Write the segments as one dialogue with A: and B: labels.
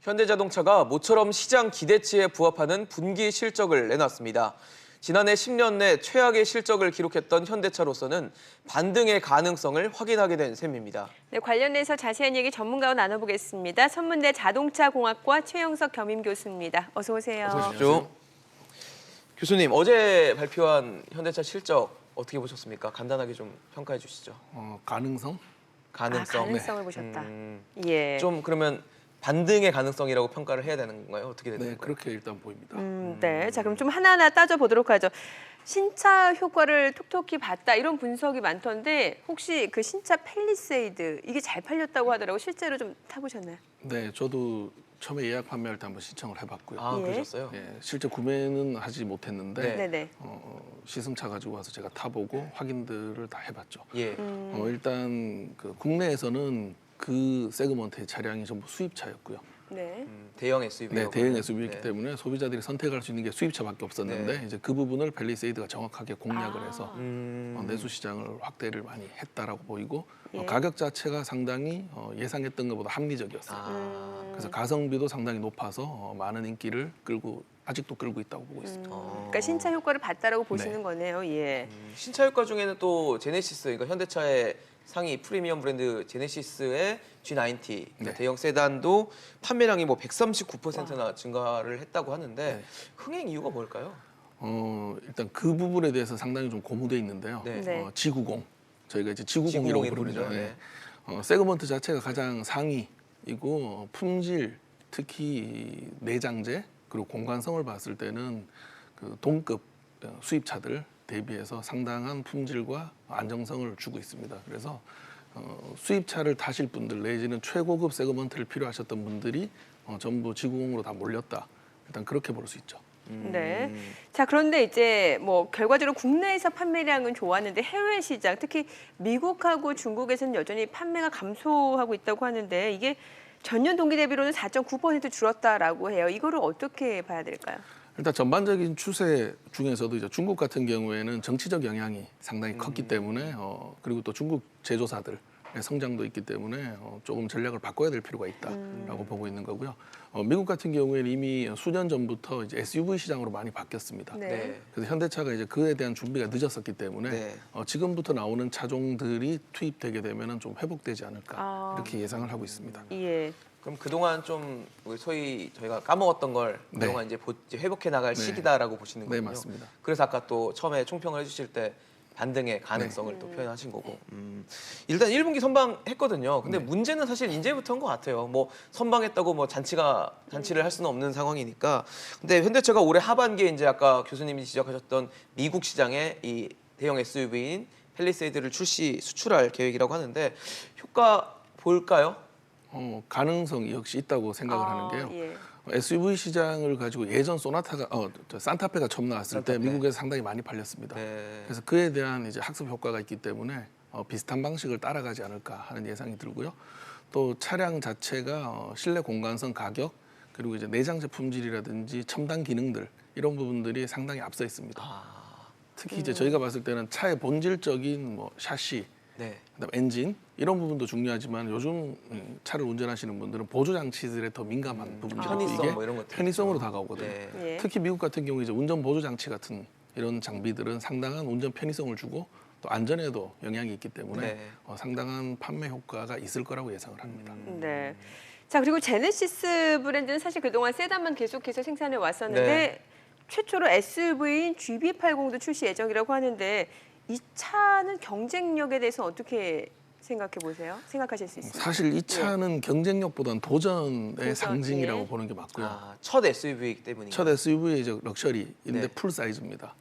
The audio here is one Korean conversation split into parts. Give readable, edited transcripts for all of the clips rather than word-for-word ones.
A: 현대자동차가 모처럼 시장 기대치에 부합하는 분기 실적을 내놨습니다. 지난해 10년 내 최악의 실적을 기록했던 현대차로서는 반등의 가능성을 확인하게 된 셈입니다.
B: 네, 관련해서 자세한 얘기 전문가와 나눠보겠습니다. 선문대 자동차공학과 최영석 겸임 교수입니다. 어서 오세요.
A: 어서 오십시오. 교수님, 어제 발표한 현대차 실적 어떻게 보셨습니까? 간단하게 좀 평가해 주시죠.
C: 가능성?
B: 가능성을
C: 네.
B: 보셨다. 예.
A: 좀 그러면 반등의 가능성이라고 평가를 해야 되는 건가요? 어떻게 되는
C: 네,
A: 건가요?
C: 그렇게 일단 보입니다.
B: 네. 자, 그럼 좀 하나하나 따져보도록 하죠. 신차 효과를 톡톡히 봤다 이런 분석이 많던데 혹시 그 신차 팰리세이드 이게 잘 팔렸다고 하더라고요. 실제로 좀 타보셨나요?
C: 네, 저도 처음에 예약 판매할 때 한번 신청을 해봤고요.
A: 아,
B: 예.
A: 그러셨어요?
C: 예, 실제 구매는 하지 못했는데
A: 네.
B: 네네.
C: 시승차 가지고 와서 제가 타보고 확인들을 다 해봤죠.
A: 예.
C: 일단 그 국내에서는 그 세그먼트의 차량이 전부 수입차였고요.
B: 네.
A: 대형 SUV.
C: 네, 대형 SUV이기 때문에 소비자들이 선택할 수 있는 게 수입차밖에 없었는데
A: 네.
C: 이제 그 부분을 팰리세이드가 정확하게 공략을 해서
A: 음.
C: 내수 시장을 확대를 많이 했다라고 보이고
B: 예.
C: 가격 자체가 상당히 예상했던 것보다 합리적이었어요.
A: 아.
C: 그래서 가성비도 상당히 높아서 많은 인기를 아직도 끌고 있다고 보고 있습니다.
B: 그러니까 신차 효과를 봤다라고 보시는
C: 네.
B: 거네요. 예.
A: 신차 효과 중에는 또 제네시스, 그러니까 현대차의 상위 프리미엄 브랜드 제네시스의 G90 그러니까
C: 네.
A: 대형 세단도 판매량이 뭐 139%나 증가를 했다고 하는데
C: 네.
A: 흥행 이유가 뭘까요?
C: 일단 그 부분에 대해서 상당히 좀 고무돼 있는데요.
A: 네.
B: 네.
C: G90 저희가 이제 G90이라고 부르죠.
A: 네.
C: 세그먼트 자체가 가장 상위이고 품질, 특히 내장재 그리고 공간성을 봤을 때는 그 동급 수입차들 대비해서 상당한 품질과 안정성을 주고 있습니다. 그래서 수입차를 타실 분들 내지는 최고급 세그먼트를 필요하셨던 분들이 전부 G90으로 다 몰렸다. 일단 그렇게 볼 수 있죠.
B: 네. 자, 그런데 이제 뭐 결과적으로 국내에서 판매량은 좋았는데 해외 시장, 특히 미국하고 중국에서는 여전히 판매가 감소하고 있다고 하는데 이게 전년 동기 대비로는 4.9% 줄었다라고 해요. 이거를 어떻게 봐야 될까요?
C: 일단 전반적인 추세 중에서도 이제 중국 같은 경우에는 정치적 영향이 상당히 컸기 때문에 그리고 또 중국 제조사들의 성장도 있기 때문에 조금 전략을 바꿔야 될 필요가 있다라고 보고 있는 거고요. 미국 같은 경우에는 이미 수년 전부터 이제 SUV 시장으로 많이 바뀌었습니다.
B: 네.
A: 네.
C: 그래서 현대차가 이제 그에 대한 준비가 늦었었기 때문에
A: 네.
C: 지금부터 나오는 차종들이 투입되게 되면은 좀 회복되지 않을까 이렇게 예상을 하고 있습니다.
B: 예.
A: 그럼 그동안 좀 소위 저희가 까먹었던 걸
C: 네.
A: 그동안 이제 회복해 나갈
C: 네.
A: 시기다라고 보시는
C: 네,
A: 거군요.
C: 맞습니다.
A: 그래서 아까 또 처음에 총평을 해주실 때 반등의 가능성을 또 표현하신 거고. 일단 1분기 선방했거든요. 근데
C: 네.
A: 문제는 사실 이제부터인 것 같아요. 뭐 선방했다고 뭐 잔치를 할 수는 없는 상황이니까. 근데 현대차가 올해 하반기에 이제 아까 교수님이 지적하셨던 미국 시장에 이 대형 SUV인 팰리세이드를 수출할 계획이라고 하는데 효과 볼까요?
C: 가능성이 역시 있다고 생각을 하는 게요.
B: 예.
C: SUV 시장을 가지고 예전 소나타가 산타페가 처음 나왔을
A: 산타페.
C: 때 미국에서 상당히 많이 팔렸습니다.
A: 네.
C: 그래서 그에 대한 이제 학습 효과가 있기 때문에 비슷한 방식을 따라가지 않을까 하는 예상이 들고요. 또 차량 자체가 실내 공간성, 가격 그리고 이제 내장재 품질이라든지 첨단 기능들 이런 부분들이 상당히 앞서 있습니다. 특히 이제 저희가 봤을 때는 차의 본질적인 뭐 샤시,
A: 네.
C: 그다음 엔진 이런 부분도 중요하지만 요즘 차를 운전하시는 분들은 보조 장치들에 더 민감한 부분들이
A: 편의성
C: 이게
A: 뭐 이런 것들
C: 편의성으로
A: 있죠.
C: 다가오거든요.
A: 네.
B: 예.
C: 특히 미국 같은 경우 이제 운전 보조 장치 같은 이런 장비들은 상당한 운전 편의성을 주고 또 안전에도 영향이 있기 때문에
A: 네.
C: 상당한 판매 효과가 있을 거라고 예상을 합니다.
B: 네. 자, 그리고 제네시스 브랜드는 사실 그동안 세단만 계속해서 생산해 왔었는데
A: 네.
B: 최초로 SUV인 GB80도 출시 예정이라고 하는데 이 차는 경쟁력에 대해서 어떻게 생각해 보세요? 생각하실 수 있어요?
C: 사실 이 차는 경쟁력보다는 도전의
B: 도전,
C: 상징이라고
B: 예.
C: 보는 게 맞고요.
A: 첫 SUV이기 때문이죠.
C: 첫 SUV의 이제 럭셔리인데
A: 네.
C: 풀 사이즈입니다.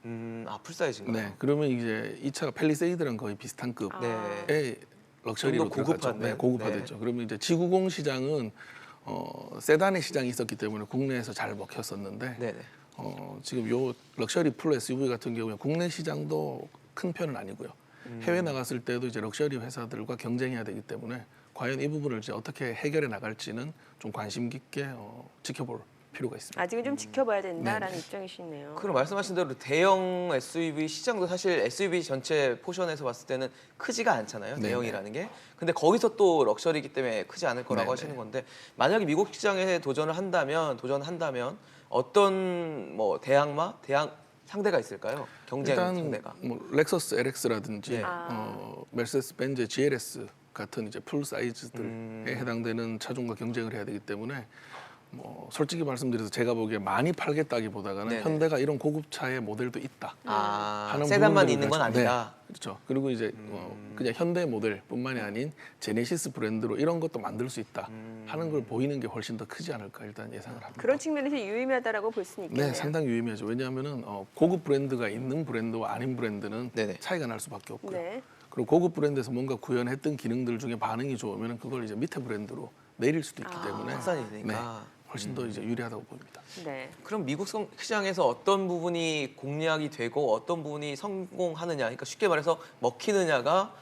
A: 풀사이즈인가요?
C: 네, 그러면 이제 이 차가 팰리세이드랑 거의 비슷한 급의
A: 네.
C: 럭셔리로
A: 좀더 고급화됐네요.
C: 들어갔죠. 네, 고급화됐죠. 그러면 이제 G90 시장은 세단의 시장이 있었기 때문에 국내에서 잘 먹혔었는데
A: 네네.
C: 지금 요 럭셔리 풀 SUV 같은 경우에 국내 시장도 큰 편은 아니고요. 해외 나갔을 때도 이제 럭셔리 회사들과 경쟁해야 되기 때문에 과연 이 부분을 이제 어떻게 해결해 나갈지는 좀 관심 깊게 지켜볼 필요가 있습니다.
B: 아직은 좀 지켜봐야 된다라는
C: 네네.
B: 입장이시네요.
A: 그럼 말씀하신 대로 대형 SUV 시장도 사실 SUV 전체 포션에서 봤을 때는 크지가 않잖아요.
C: 네네.
A: 대형이라는 게. 근데 거기서 또 럭셔리이기 때문에 크지 않을 거라고
C: 네네.
A: 하시는 건데 만약에 미국 시장에 도전한다면 어떤 뭐 대항 상대가 있을까요? 경쟁
C: 일단
A: 상대가.
C: 뭐 렉서스 LX라든지
A: 네.
C: 메르세데스 벤츠 GLS 같은 이제 풀 사이즈들에 해당되는 차종과 경쟁을 해야 되기 때문에 뭐 솔직히 말씀드려서 제가 보기에 많이 팔겠다기보다는
A: 네네.
C: 현대가 이런 고급차의 모델도 있다. 하는
A: 세단만
C: 부분들을
A: 있는 건
C: 가지고-
A: 아니다.
C: 네, 그렇죠. 그리고 이제 그냥 현대 모델뿐만이 아닌 제네시스 브랜드로 이런 것도 만들 수 있다 하는 걸 보이는 게 훨씬 더 크지 않을까 일단 예상을 합니다.
B: 그런 측면에서 유의미하다라고 볼 수는 있겠네요.
C: 네, 상당히 유의미하죠. 왜냐하면은 고급 브랜드가 있는 브랜드와 아닌 브랜드는
A: 네네.
C: 차이가 날 수밖에 없고요.
B: 네.
C: 그리고 고급 브랜드에서 뭔가 구현했던 기능들 중에 반응이 좋으면 그걸 이제 밑에 브랜드로 내릴 수도 있기 때문에
A: 확산이 되니까.
C: 훨씬 더 이제 유리하다고 보입니다.
B: 네.
A: 그럼 미국 시장에서 어떤 부분이 공략이 되고 어떤 부분이 성공하느냐, 그러니까 쉽게 말해서 먹히느냐가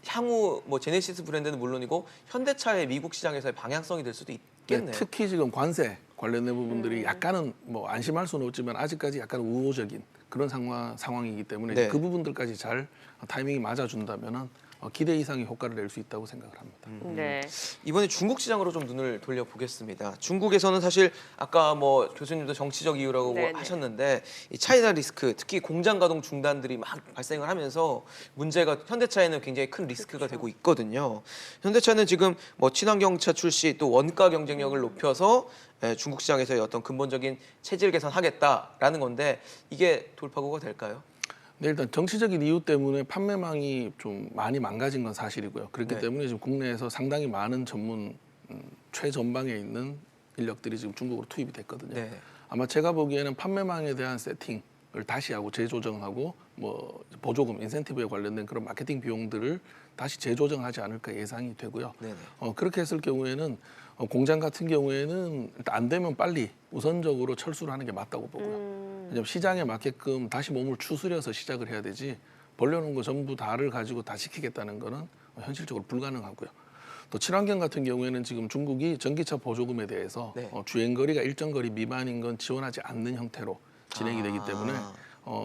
A: 향후 뭐 제네시스 브랜드는 물론이고 현대차의 미국 시장에서의 방향성이 될 수도
C: 네,
A: 있겠네요.
C: 특히 지금 관세 관련된 부분들이 약간은 뭐 안심할 수는 없지만 아직까지 약간 우호적인 그런 상황이기 때문에
A: 네.
C: 그 부분들까지 잘 타이밍이 맞아준다면은 기대 이상의 효과를 낼 수 있다고 생각을 합니다.
B: 네.
A: 이번에 중국 시장으로 좀 눈을 돌려보겠습니다. 중국에서는 사실 아까 뭐 교수님도 정치적 이유라고
B: 네네.
A: 하셨는데 이 차이나 리스크, 특히 공장 가동 중단들이 막 발생을 하면서 문제가 현대차에는 굉장히 큰 리스크가 되고 있거든요. 현대차는 지금 뭐 친환경차 출시 또 원가 경쟁력을 높여서 중국 시장에서의 어떤 근본적인 체질 개선하겠다라는 건데 이게 돌파구가 될까요?
C: 네, 일단 정치적인 이유 때문에 판매망이 좀 많이 망가진 건 사실이고요. 그렇기
A: 네.
C: 때문에 지금 국내에서 상당히 많은 전문 최전방에 있는 인력들이 지금 중국으로 투입이 됐거든요.
A: 네.
C: 아마 제가 보기에는 판매망에 대한 세팅을 다시 하고 재조정하고 뭐 보조금, 인센티브에 관련된 그런 마케팅 비용들을 다시 재조정하지 않을까 예상이 되고요.
A: 네네.
C: 그렇게 했을 경우에는 공장 같은 경우에는 일단 안 되면 빨리 우선적으로 철수를 하는 게 맞다고 보고요. 왜냐하면 시장에 맞게끔 다시 몸을 추스려서 시작을 해야 되지 벌려놓은 거 전부 다를 가지고 다 시키겠다는 거는 현실적으로 불가능하고요. 또 친환경 같은 경우에는 지금 중국이 전기차 보조금에 대해서
A: 네.
C: 주행거리가 일정 거리 미만인 건 지원하지 않는 형태로 진행이 되기 때문에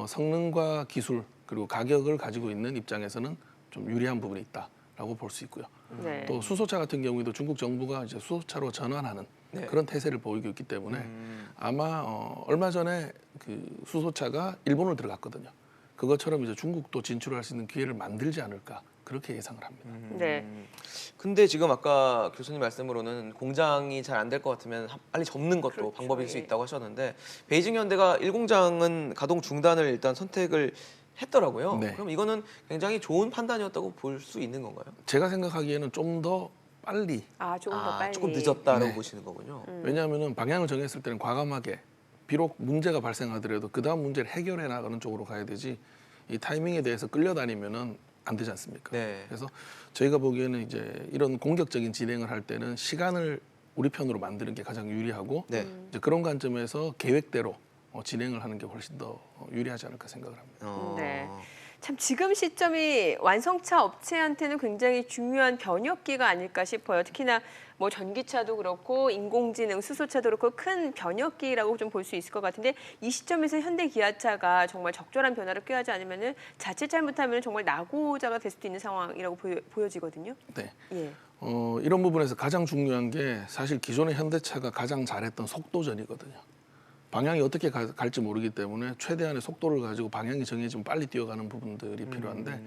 C: 성능과 기술 그리고 가격을 가지고 있는 입장에서는 좀 유리한 부분이 있다라고 볼 수 있고요.
B: 네.
C: 또 수소차 같은 경우에도 중국 정부가 이제 수소차로 전환하는
A: 네.
C: 그런 태세를 보이고 있기 때문에 아마 얼마 전에 그 수소차가 일본을 들어갔거든요. 그것처럼 이제 중국도 진출할 수 있는 기회를 만들지 않을까 그렇게 예상을 합니다.
B: 네.
A: 근데 지금 아까 교수님 말씀으로는 공장이 잘 안 될 것 같으면 빨리 접는 것도
B: 그렇죠.
A: 방법일 수
B: 예.
A: 있다고 하셨는데 베이징 현대가 1공장은 가동 중단을 일단 선택을 했더라고요.
C: 네.
A: 그럼 이거는 굉장히 좋은 판단이었다고 볼 수 있는 건가요?
C: 제가 생각하기에는 좀 더 빨리
B: 조금 더 빨리.
A: 조금 늦었다라고
C: 네.
A: 보시는 거군요.
C: 왜냐하면은 방향을 정했을 때는 과감하게 비록 문제가 발생하더라도 그 다음 문제를 해결해 나가는 쪽으로 가야 되지 이 타이밍에 대해서 끌려다니면은 안 되지 않습니까?
A: 네.
C: 그래서 저희가 보기에는 이제 이런 공격적인 진행을 할 때는 시간을 우리 편으로 만드는 게 가장 유리하고
A: 네.
C: 이제 그런 관점에서 계획대로 진행을 하는 게 훨씬 더 유리하지 않을까 생각을 합니다.
B: 네. 참 지금 시점이 완성차 업체한테는 굉장히 중요한 변혁기가 아닐까 싶어요. 특히나 뭐 전기차도 그렇고 인공지능, 수소차도 그렇고 큰 변혁기라고 좀 볼 수 있을 것 같은데 이 시점에서 현대 기아차가 정말 적절한 변화를 꾀하지 않으면은 자칫 잘못하면 정말 낙오자가 될 수도 있는 상황이라고 보여지거든요.
C: 네.
B: 예.
C: 이런 부분에서 가장 중요한 게 사실 기존의 현대차가 가장 잘했던 속도전이거든요. 방향이 어떻게 갈지 모르기 때문에 최대한의 속도를 가지고 방향이 정해지면 빨리 뛰어가는 부분들이 필요한데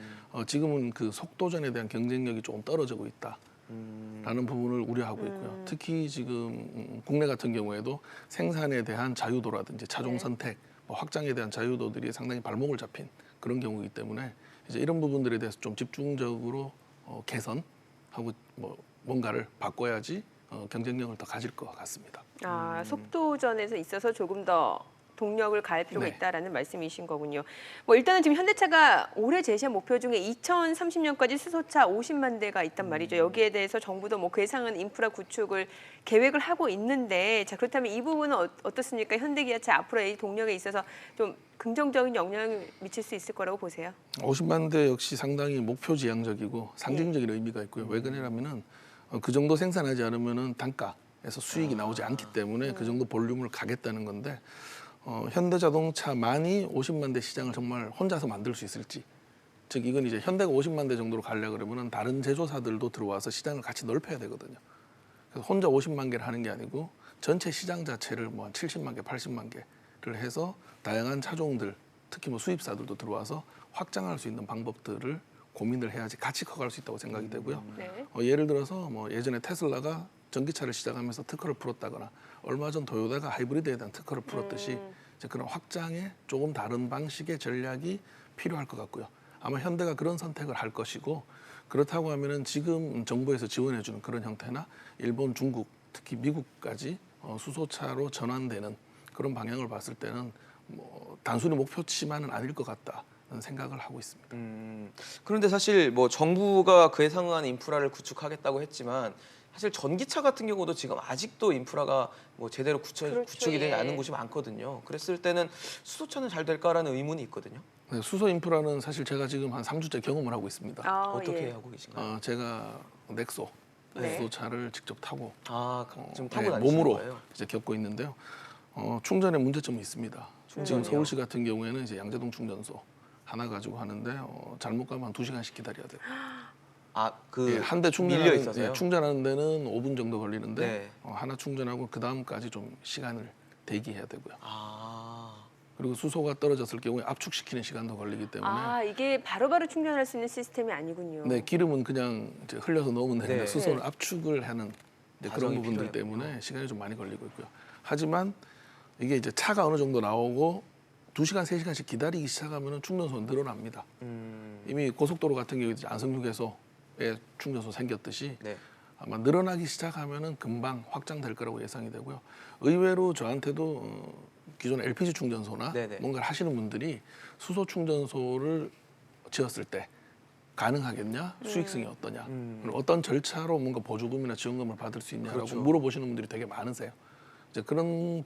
C: 지금은 그 속도전에 대한 경쟁력이 조금 떨어지고 있다라는 부분을 우려하고 있고요. 특히 지금 국내 같은 경우에도 생산에 대한 자유도라든지 차종 선택, 확장에 대한 자유도들이 상당히 발목을 잡힌 그런 경우이기 때문에 이제 이런 부분들에 대해서 좀 집중적으로 개선하고 뭔가를 바꿔야지 경쟁력을 더 가질 것 같습니다.
B: 속도전에서 있어서 조금 더 동력을 가할 필요가
C: 네.
B: 있다라는 말씀이신 거군요. 뭐 일단은 지금 현대차가 올해 제시한 목표 중에 2030년까지 수소차 50만 대가 있단 말이죠. 여기에 대해서 정부도 뭐 괴상한 인프라 구축을 계획을 하고 있는데 자 그렇다면 이 부분은 어떻습니까? 현대기아차 앞으로의 동력에 있어서 좀 긍정적인 영향을 미칠 수 있을 거라고 보세요.
C: 50만 대 역시 상당히 목표 지향적이고 상징적인 의미가 있고요. 왜 그러냐면은 그 정도 생산하지 않으면은 단가 수익이 나오지 않기 때문에 그 정도 볼륨을 가겠다는 건데 현대자동차만이 50만 대 시장을 정말 혼자서 만들 수 있을지, 즉 이건 이제 현대가 50만 대 정도로 가려고 그러면 다른 제조사들도 들어와서 시장을 같이 넓혀야 되거든요. 그래서 혼자 50만 개를 하는 게 아니고 전체 시장 자체를 뭐 한 70만 개, 80만 개를 해서 다양한 차종들, 특히 뭐 수입사들도 들어와서 확장할 수 있는 방법들을 고민을 해야지 같이 커갈 수 있다고 생각이 되고요.
B: 네.
C: 예를 들어서 뭐 예전에 테슬라가 전기차를 시작하면서 특허를 풀었다거나 얼마 전 도요타가 하이브리드에 대한 특허를 풀었듯이 이제 그런 확장의 조금 다른 방식의 전략이 필요할 것 같고요. 아마 현대가 그런 선택을 할 것이고, 그렇다고 하면은 지금 정부에서 지원해주는 그런 형태나 일본, 중국, 특히 미국까지 수소차로 전환되는 그런 방향을 봤을 때는 뭐 단순히 목표치만은 아닐 것 같다는 생각을 하고 있습니다.
A: 그런데 사실 뭐 정부가 그에 상응한 인프라를 구축하겠다고 했지만 사실 전기차 같은 경우도 지금 아직도 인프라가 뭐 제대로
B: 그렇죠,
A: 구축이 되지
B: 예.
A: 않은 곳이 많거든요. 그랬을 때는 수소차는 잘 될까라는 의문이 있거든요.
C: 네, 수소 인프라는 사실 제가 지금 한 3주째 경험을 하고 있습니다.
A: 어떻게
B: 예.
A: 하고 계신가요?
C: 제가 넥소
B: 네.
C: 수소차를 직접 타고
A: 지금 타고 다니시는
C: 몸으로
A: 거예요?
C: 이제 겪고 있는데요. 충전에 문제점이 있습니다. 지금
A: 충전이요?
C: 서울시 같은 경우에는 이제 양재동 충전소 하나 가지고 하는데 잘못 가면 한 2시간씩 기다려야 돼요. 한 대
A: 밀려
C: 충전하는,
A: 있어서요?
C: 충전하는 데는 5분 정도 걸리는데
A: 네.
C: 하나 충전하고 그 다음까지 좀 시간을 대기해야 되고요.
A: 아,
C: 그리고 수소가 떨어졌을 경우에 압축시키는 시간도 걸리기 때문에
B: 이게 바로바로 충전할 수 있는 시스템이 아니군요.
C: 네, 기름은 그냥 이제 흘려서 넣으면 되는데
A: 네.
C: 수소는
B: 네.
C: 압축을 하는 이제 그런
A: 과정이
C: 부분들
A: 필요하군요.
C: 때문에 시간이 좀 많이 걸리고 있고요. 하지만 이게 이제 차가 어느 정도 나오고 2시간, 3시간씩 기다리기 시작하면 충전소는 늘어납니다. 이미 고속도로 같은 경우 이제 안성휴게소에 충전소 생겼듯이
A: 네.
C: 아마 늘어나기 시작하면은 금방 확장될 거라고 예상이 되고요. 의외로 저한테도 기존 LPG 충전소나
A: 네네.
C: 뭔가를 하시는 분들이 수소 충전소를 지었을 때 가능하겠냐, 수익성이 어떠냐, 그리고 어떤 절차로 뭔가 보조금이나 지원금을 받을 수 있냐라고
A: 그렇죠.
C: 물어보시는 분들이 되게 많으세요. 이제 그런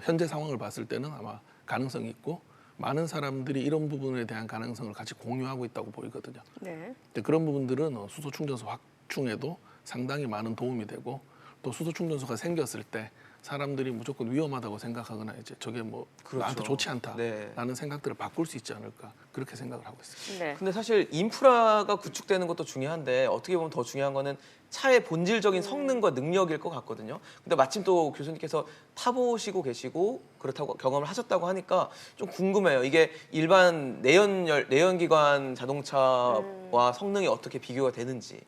C: 현재 상황을 봤을 때는 아마 가능성이 있고 많은 사람들이 이런 부분에 대한 가능성을 같이 공유하고 있다고 보이거든요.
B: 네.
C: 근데 그런 부분들은 수소 충전소 확충에도 상당히 많은 도움이 되고, 또 수소 충전소가 생겼을 때 사람들이 무조건 위험하다고 생각하거나 이제 저게 뭐
A: 그렇죠.
C: 나한테 좋지 않다라는
A: 네.
C: 생각들을 바꿀 수 있지 않을까, 그렇게 생각을 하고 있습니다.
B: 네.
A: 근데 사실 인프라가 구축되는 것도 중요한데 어떻게 보면 더 중요한 거는 차의 본질적인 성능과 능력일 것 같거든요. 근데 마침 또 교수님께서 타보시고 계시고 그렇다고 경험을 하셨다고 하니까 좀 궁금해요. 이게 일반 내연기관 자동차와 성능이 어떻게 비교가 되는지.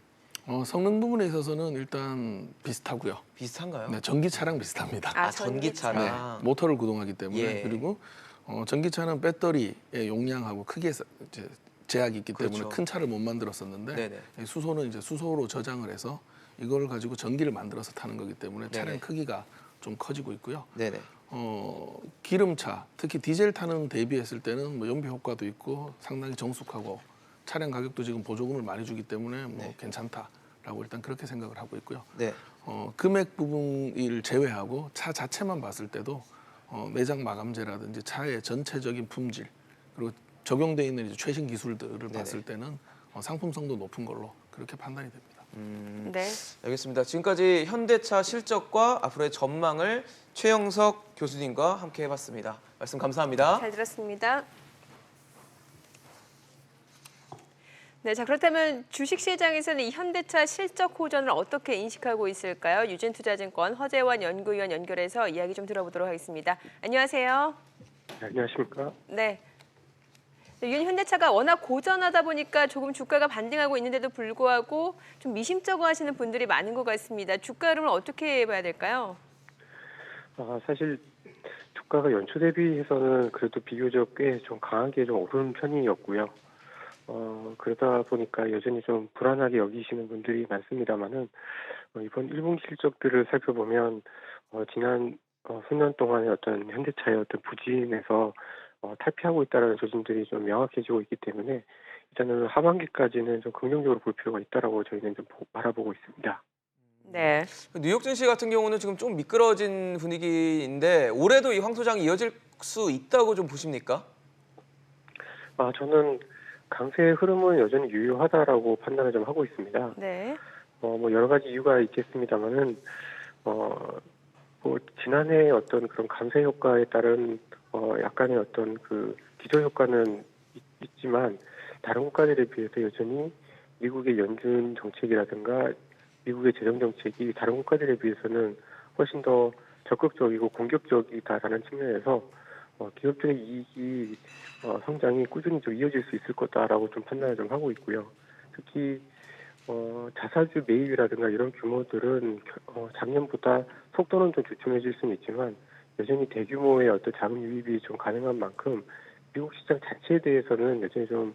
C: 성능 부분에 있어서는 일단 비슷하고요.
A: 비슷한가요?
C: 네, 전기차랑 비슷합니다.
A: 전기차랑.
C: 네, 모터를 구동하기 때문에.
A: 예.
C: 그리고 전기차는 배터리의 용량하고 크기에 이제 제약이 있기 때문에
A: 그렇죠.
C: 큰 차를 못 만들었었는데,
A: 네네.
C: 수소는 이제 수소로 저장을 해서 이걸 가지고 전기를 만들어서 타는 거기 때문에 차량
A: 네네.
C: 크기가 좀 커지고 있고요.
A: 네네.
C: 기름차, 특히 디젤 타는 대비했을 때는 뭐 연비 효과도 있고 상당히 정숙하고 차량 가격도 지금 보조금을 많이 주기 때문에 뭐
A: 네.
C: 괜찮다라고 일단 그렇게 생각을 하고 있고요.
A: 네.
C: 금액 부분을 제외하고 차 자체만 봤을 때도 내장 마감재라든지 차의 전체적인 품질, 그리고 적용되어 있는 이제 최신 기술들을
A: 네네.
C: 봤을 때는 상품성도 높은 걸로 그렇게 판단이 됩니다.
B: 네.
A: 알겠습니다. 지금까지 현대차 실적과 앞으로의 전망을 최영석 교수님과 함께 해봤습니다. 말씀 감사합니다.
B: 잘 들었습니다. 네, 자 그렇다면 주식시장에서는 이 현대차 실적 호전을 어떻게 인식하고 있을까요? 유진투자증권 허재원 연구위원 연결해서 이야기 좀 들어보도록 하겠습니다. 안녕하세요.
D: 네, 안녕하십니까?
B: 네. 현대차가 워낙 고전하다 보니까 조금 주가가 반등하고 있는데도 불구하고 좀 미심쩍어 하시는 분들이 많은 것 같습니다. 주가 흐름을 어떻게 봐야 될까요?
D: 사실 주가가 연초 대비해서는 그래도 비교적 꽤 좀 강하게 좀 오르는 편이었고요. 그러다 보니까 여전히 좀 불안하게 여기시는 분들이 많습니다만은 이번 1분기 실적들을 살펴보면 지난 수년 동안의 어떤 현대차의 어떤 부진에서 탈피하고 있다는 조짐들이 좀 명확해지고 있기 때문에 일단은 하반기까지는 좀 긍정적으로 볼 필요가 있다라고 저희는 좀 바라보고 있습니다.
B: 네.
A: 뉴욕 증시 같은 경우는 지금 좀 미끄러진 분위기인데 올해도 이 황소장이 이어질 수 있다고 좀 보십니까?
D: 저는 강세의 흐름은 여전히 유효하다라고 판단을 좀 하고 있습니다.
B: 네.
D: 뭐 여러 가지 이유가 있겠습니다만은 뭐 지난해 어떤 그런 감세 효과에 따른 약간의 어떤 그 기저 효과는 있지만 다른 국가들에 비해서 여전히 미국의 연준 정책이라든가 미국의 재정 정책이 다른 국가들에 비해서는 훨씬 더 적극적이고 공격적이다라는 측면에서 기업들의 이익이 성장이 꾸준히 좀 이어질 수 있을 거다라고 좀 판단을 좀 하고 있고요. 특히 자사주 매입이라든가 이런 규모들은 작년보다 속도는 좀 주춤해질 수는 있지만 여전히 대규모의 어떤 자금 유입이 좀 가능한 만큼 미국 시장 자체에 대해서는 여전히 좀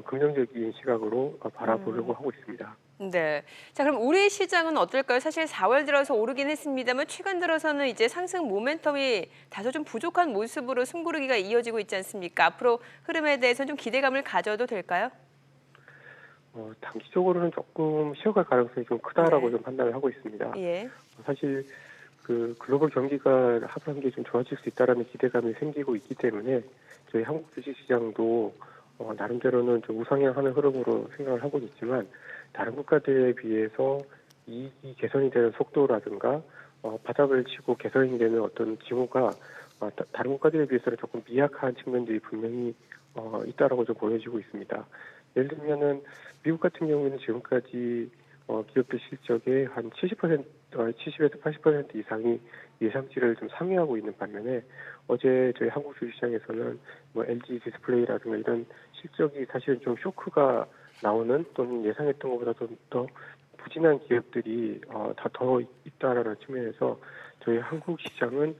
D: 긍정적인 시각으로 바라보려고 하고 있습니다.
B: 네. 자, 그럼 우리 시장은 어떨까요? 사실 4월 들어서 오르긴 했습니다만 최근 들어서는 이제 상승 모멘텀이 다소 좀 부족한 모습으로 숨고르기가 이어지고 있지 않습니까? 앞으로 흐름에 대해서는 좀 기대감을 가져도 될까요?
D: 단기적으로는 조금 쉬어갈 가능성이 좀 크다라고
B: 네.
D: 좀 판단을 하고 있습니다.
B: 예.
D: 사실 그 글로벌 경기가 하반기에 좀 좋아질 수 있다라는 기대감이 생기고 있기 때문에 저희 한국 주식시장도 나름대로는 좀 우상향하는 흐름으로 생각을 하고 있지만 다른 국가들에 비해서 이익이 개선이 되는 속도라든가 바닥을 치고 개선이 되는 어떤 징후가 다른 국가들에 비해서는 조금 미약한 측면들이 분명히 있다라고 좀 보여지고 있습니다. 예를 들면은 미국 같은 경우에는 지금까지 기업들 실적의 한 70에서 80% 이상이 예상치를 좀 상회하고 있는 반면에 어제 저희 한국 주식시장에서는 뭐 LG 디스플레이라든가 이런 실적이 사실은 좀 쇼크가 나오는 또는 예상했던 것보다 좀 더 부진한 기업들이 다 더 있다라는 측면에서 저희 한국 시장은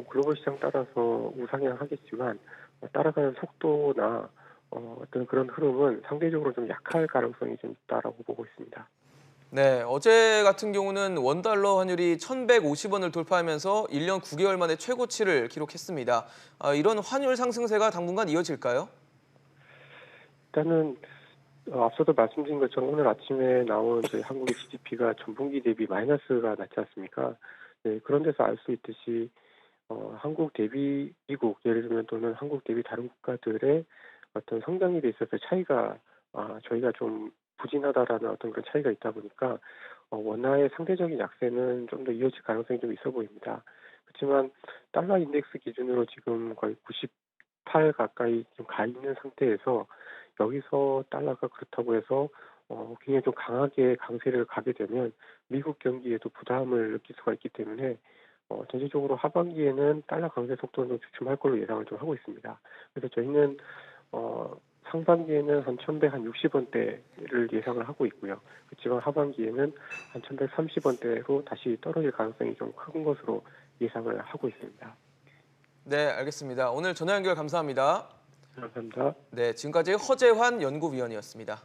D: 글로벌 시장 따라서 우상향하겠지만 따라가는 속도나 어떤 그런 흐름은 상대적으로 좀 약할 가능성이 좀 있다라고 보고 있습니다.
A: 네, 어제 같은 경우는 원달러 환율이 1,150원을 돌파하면서 1년 9개월 만에 최고치를 기록했습니다. 이런 환율 상승세가 당분간 이어질까요?
D: 일단은 앞서도 말씀드린 것처럼 오늘 아침에 나온 저희 한국의 GDP가 전분기 대비 마이너스가 났지 않습니까? 네, 그런 데서 알 수 있듯이 한국 대비 미국 예를 들면 또는 한국 대비 다른 국가들의 어떤 성장률에 있어서 차이가 저희가 좀 부진하다라는 어떤 그런 차이가 있다 보니까 원화의 상대적인 약세는 좀 더 이어질 가능성이 좀 있어 보입니다. 그렇지만 달러 인덱스 기준으로 지금 거의 98 가까이 좀 가 있는 상태에서 여기서 달러가 그렇다고 해서 굉장히 좀 강하게 강세를 가게 되면 미국 경기에도 부담을 느낄 수가 있기 때문에 전체적으로 하반기에는 달러 강세 속도는 좀 주춤할 걸로 예상을 좀 하고 있습니다. 그래서 저희는 상반기에는 한 1,160원대를 예상을 하고 있고요. 그렇지만 하반기에는 한 1,130원대로 다시 떨어질 가능성이 좀 큰 것으로 예상을 하고 있습니다.
A: 네, 알겠습니다. 오늘 전화 연결 감사합니다.
D: 감사합니다.
A: 네, 지금까지 허재환 연구위원이었습니다.